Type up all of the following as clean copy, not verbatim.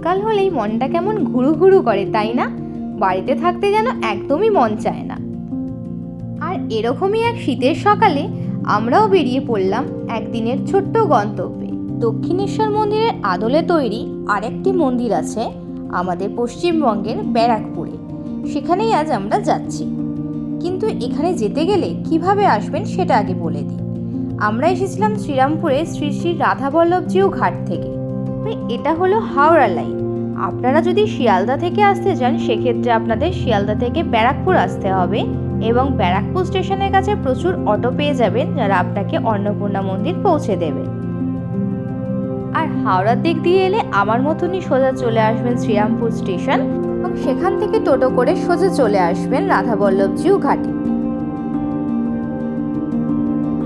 শীতকাল হলেই মনটা কেমন ঘুরু ঘুরু করে, তাই না? বাড়িতে থাকতে যেন একদমই মন চায় না। আর এরকমই এক শীতের সকালে আমরাও বেরিয়ে পড়লাম একদিনের ছোট্ট গন্তব্যে। দক্ষিণেশ্বর মন্দিরের আদলে তৈরি আরেকটি মন্দির আছে আমাদের পশ্চিমবঙ্গের ব্যারাকপুরে, সেখানেই আজ আমরা যাচ্ছি। কিন্তু এখানে যেতে গেলে কিভাবে আসবেন সেটা আগে বলে দিই। আমরা এসেছিলাম শ্রীরামপুরে শ্রী শ্রী রাধাবল্লভজিউ ঘাট থেকে। এটা হলো হাওড়া লাইন। আপনারা যদি শিয়ালদা থেকে আসতে চান সেক্ষেত্রে আপনাদের শিয়ালদা থেকে ব্যারাকপুর আসতে হবে, এবং ব্যারাকপুর স্টেশনের কাছে প্রচুর অটো পেয়ে যাবেন যারা আপনাকে অন্নপূর্ণা মন্দির পৌঁছে দেবে। আর হাওড়ার দিক দিয়ে এলে আমার মতনই সোজা চলে আসবেন শ্রীরামপুর স্টেশন, এবং সেখান থেকে টোটো করে সোজা চলে আসবেন রাধাবল্লভজিউ ঘাটে।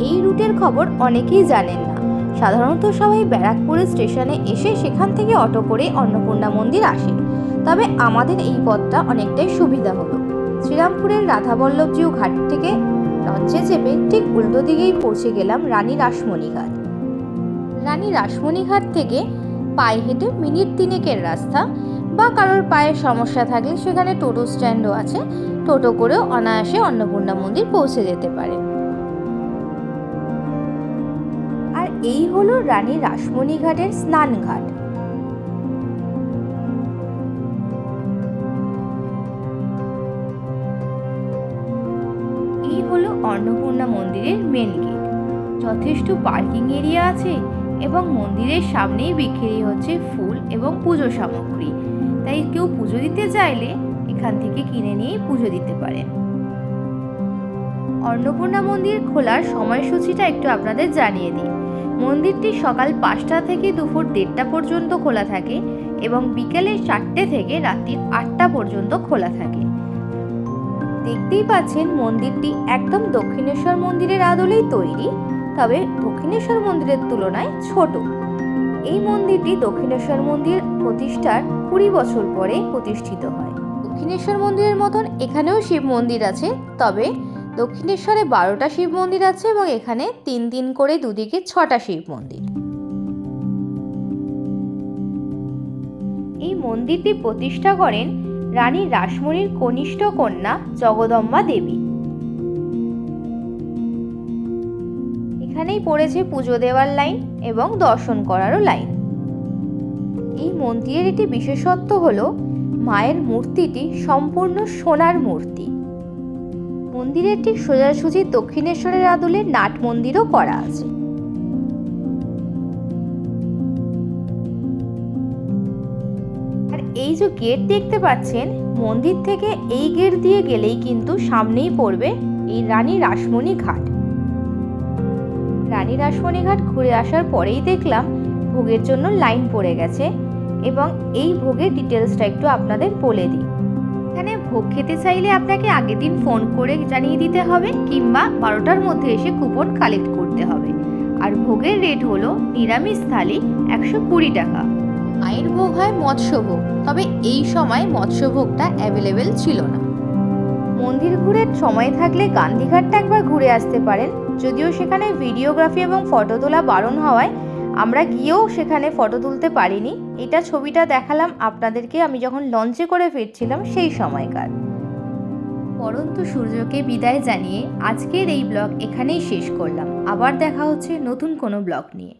এই রুটের খবর অনেকেই জানেন না। সাধারণত সবাই ব্যারাকপুরের স্টেশনে এসে সেখান থেকে অটো করে অন্নপূর্ণা মন্দির আসে, তবে আমাদের এই পথটা অনেকটাই সুবিধা হলো। শ্রীরামপুরের রাধাবল্লভজিউ ঘাট থেকে লঞ্চে চেপে ঠিক উল্টো দিকেই পৌঁছে গেলাম রানী রাসমণি ঘাট। রানী রাসমণি ঘাট থেকে পায়ে হেঁটে মিনিট 3 রাস্তা, বা কারোর পায়ের সমস্যা থাকলে সেখানে টোটো স্ট্যান্ডও আছে, টোটো করেও অনায়াসে অন্নপূর্ণা মন্দির পৌঁছে যেতে পারে। আর এই হলো রানী রাসমণি ঘাটের স্নান ঘাট। এই হলো অন্নপূর্ণা মন্দিরের মেন গেট। যথেষ্ট পার্কিং এরিয়া আছে এবং মন্দিরের সামনেই বিক্রি হচ্ছে ফুল এবং পুজো সামগ্রী, তাই কেউ পুজো দিতে চাইলে এখান থেকে কিনে নিয়ে পুজো দিতে পারেন। অন্নপূর্ণা মন্দির খোলার সময়সূচিটা একটু আপনাদের জানিয়ে দিই। মন্দিরটি সকাল 5টা থেকে দুপুর 1:30 পর্যন্ত খোলা থাকে এবং বিকেলে 4টে থেকে রাত্রি 8টা পর্যন্ত খোলা থাকে। দেখতেই পাচ্ছেন মন্দিরটি একদম দক্ষিণেশ্বর মন্দিরের আদলেই তৈরি, তবে দক্ষিণেশ্বর মন্দিরের তুলনায় ছোট। এই মন্দিরটি দক্ষিণেশ্বর মন্দির প্রতিষ্ঠার 20 বছর পরে প্রতিষ্ঠিত হয়। দক্ষিণেশ্বর মন্দিরের মতন এখানেও শিব মন্দির আছে, তবে দক্ষিণেশ্বরে 12টা শিব মন্দির আছে এবং এখানে 3 করে দুদিকে 6টা শিব মন্দির। এই মন্দিরটি প্রতিষ্ঠা করেন রানী রাসমণির কনিষ্ঠ কন্যা জগদম্বা দেবী। এখানেই পড়েছে পুজো দেওয়ার লাইন এবং দর্শন করারও লাইন। এই মন্দিরের একটি বিশেষত্ব হলো মায়ের মূর্তিটি সম্পূর্ণ সোনার মূর্তি। মন্দিরের ঠিক সোজাসুজি দক্ষিণেশ্বরের আদলে নাট মন্দিরও করা আছে। আর এই যে গেট দেখতে পাচ্ছেন, মন্দির থেকে এই গেট দিয়ে গেলেই কিন্তু সামনেই পড়বে এই রানী রাসমণি ঘাট। রানী রাসমণি ঘাট ঘুরে আসার পরেই দেখলাম ভোগের জন্য লাইন পড়ে গেছে, এবং এই ভোগের ডিটেলসটা একটু আপনাদের বলে দিই। এখানে ভোগ খেতে চাইলে আপনাকে আগের দিন ফোন করে জানিয়ে দিতে হবে, কিংবা 12টার মধ্যে এসে কুপন কালেক্ট করতে হবে। আর ভোগের রেট হলো নিরামিষ থালি 120 টাকা। মায়ের ভোগ হয় মৎস্যভোগ, তবে এই সময় মৎস্যভোগটা অ্যাভেলেবেল ছিল না। মন্দির ঘুরে সময় থাকলে গান্ধীঘাটটা একবার ঘুরে আসতে পারেন, যদিও সেখানে ভিডিওগ্রাফি এবং ফটো তোলা বারণ হওয়ায় আমরা গিয়েও সেখানে ফটো তুলতে পারিনি। এটা ছবিটা দেখালাম আপনাদেরকে আমি যখন লঞ্চে করে ফিরছিলাম সেই সময়কার। পরন্তু সূর্যকে বিদায় জানিয়ে আজকের এই ব্লগ এখানেই শেষ করলাম। আবার দেখা হচ্ছে নতুন কোনো ব্লগ নিয়ে।